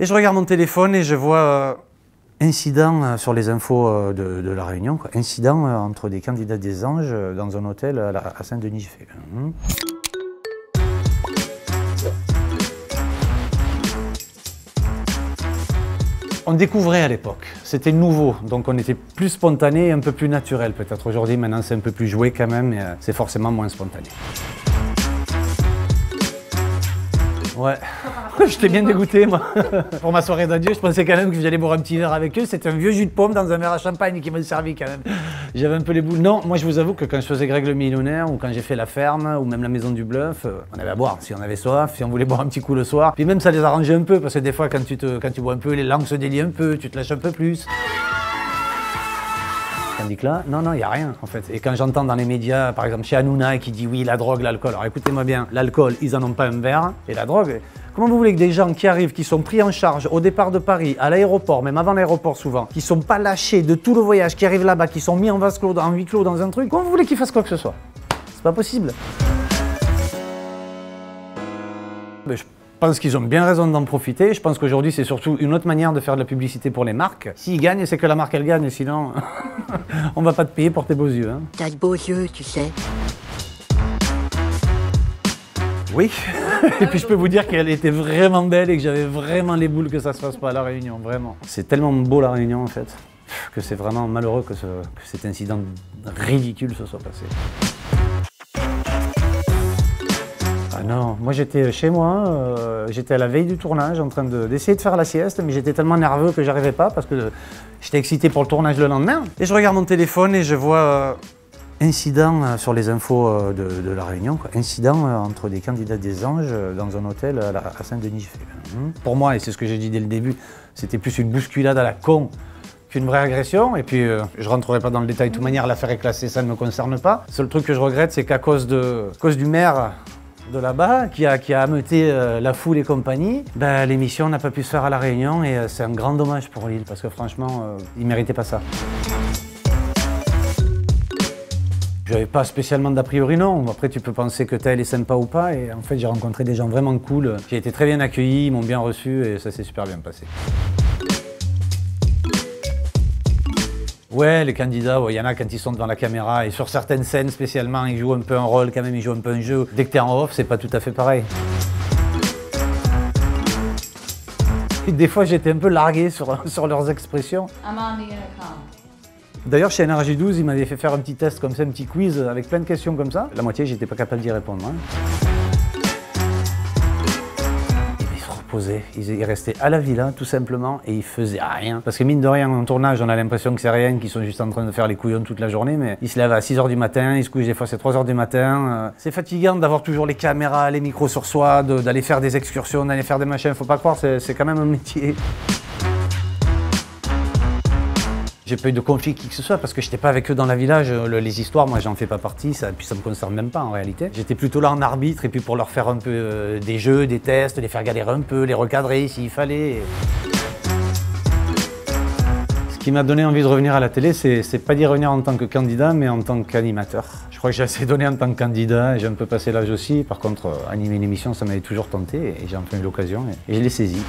Et je regarde mon téléphone et je vois incident sur les infos de la Réunion, quoi. Incident entre des candidats des Anges dans un hôtel à Saint-Denis. J'ai fait. On découvrait à l'époque, c'était nouveau, donc on était plus spontané et un peu plus naturel peut-être. Aujourd'hui, maintenant c'est un peu plus joué quand même, mais c'est forcément moins spontané. Ouais, j'étais bien dégoûté moi. Pour ma soirée d'adieu, je pensais quand même que j'allais boire un petit verre avec eux. C'était un vieux jus de pomme dans un verre à champagne qui m'a servi quand même. J'avais un peu les boules. Non, moi je vous avoue que quand je faisais Greg le Millionnaire ou quand j'ai fait La Ferme ou même La Maison du Bluff, on avait à boire si on avait soif, si on voulait boire un petit coup le soir. Puis même ça les arrangeait un peu parce que des fois quand tu bois un peu, les langues se délient un peu, tu te lâches un peu plus. Tandis que là, non, il n'y a rien en fait. Et quand j'entends dans les médias, par exemple chez Hanouna qui dit oui, la drogue, l'alcool. Alors écoutez-moi bien, l'alcool, ils en ont pas un verre. Et la drogue, comment vous voulez que des gens qui arrivent, qui sont pris en charge au départ de Paris, à l'aéroport, même avant l'aéroport souvent, qui sont pas lâchés de tout le voyage, qui arrivent là-bas, qui sont mis en vase clos, en huis clos dans un truc, comment vous voulez qu'ils fassent quoi que ce soit? C'est pas possible. Mais je pense qu'ils ont bien raison d'en profiter. Je pense qu'aujourd'hui, c'est surtout une autre manière de faire de la publicité pour les marques. S'ils gagnent, c'est que la marque, elle gagne. Sinon, on va pas te payer pour tes beaux yeux. Hein. T'as de beaux yeux, tu sais. Oui. Et puis je peux vous dire qu'elle était vraiment belle et que j'avais vraiment les boules que ça se fasse pas à La Réunion. Vraiment. C'est tellement beau La Réunion, en fait, que c'est vraiment malheureux que cet incident ridicule se soit passé. Ah non, moi j'étais chez moi, j'étais à la veille du tournage en train d'essayer de faire la sieste, mais j'étais tellement nerveux que j'arrivais pas parce que j'étais excité pour le tournage le lendemain. Et je regarde mon téléphone et je vois incident sur les infos de La Réunion, quoi. Incident entre des candidats des Anges dans un hôtel à Saint-Denis. Pour moi, et c'est ce que j'ai dit dès le début, c'était plus une bousculade à la con qu'une vraie agression, et puis je rentrerai pas dans le détail, de toute manière l'affaire est classée, ça ne me concerne pas. Le seul truc que je regrette, c'est qu'à cause du maire de là-bas, qui a ameuté la foule et compagnie, ben, l'émission n'a pas pu se faire à La Réunion et c'est un grand dommage pour l'île, parce que franchement, il ne méritait pas ça. J'avais pas spécialement d'a priori, non. Après, tu peux penser que tel est sympa ou pas, et en fait, j'ai rencontré des gens vraiment cool. J'ai été très bien accueilli, ils m'ont bien reçu et ça s'est super bien passé. Ouais, les candidats, il y en a quand ils sont devant la caméra et sur certaines scènes spécialement, ils jouent un peu un rôle quand même, ils jouent un peu un jeu. Dès que t'es en off, c'est pas tout à fait pareil. Et des fois, j'étais un peu largué sur leurs expressions. D'ailleurs, chez NRJ12, ils m'avaient fait faire un petit test comme ça, un petit quiz avec plein de questions comme ça. La moitié, j'étais pas capable d'y répondre. Hein. Ils restaient à la villa tout simplement et ils faisaient rien. Parce que mine de rien, en tournage, on a l'impression que c'est rien, qu'ils sont juste en train de faire les couillons toute la journée, mais ils se lèvent à 6 h du matin, ils se couchent des fois c'est 3 h du matin. C'est fatigant d'avoir toujours les caméras, les micros sur soi, d'aller faire des excursions, d'aller faire des machins, faut pas croire, c'est quand même un métier. J'ai pas eu de conflit qui que ce soit parce que j'étais pas avec eux dans la village. Les histoires, moi j'en fais pas partie, puis ça me concerne même pas en réalité. J'étais plutôt là en arbitre et puis pour leur faire un peu des jeux, des tests, les faire galérer un peu, les recadrer s'il fallait. Ce qui m'a donné envie de revenir à la télé, c'est pas d'y revenir en tant que candidat, mais en tant qu'animateur. Je crois que j'ai assez donné en tant que candidat et j'ai un peu passé l'âge aussi. Par contre, animer une émission, ça m'avait toujours tenté et j'ai enfin eu l'occasion et je l'ai saisi.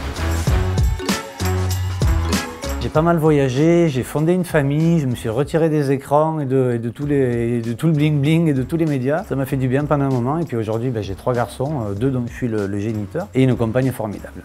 J'ai pas mal voyagé, j'ai fondé une famille, je me suis retiré des écrans et de tout le bling-bling et de tous les médias. Ça m'a fait du bien pendant un moment et puis aujourd'hui j'ai 3 garçons, 2 dont je suis le géniteur et une compagne formidable.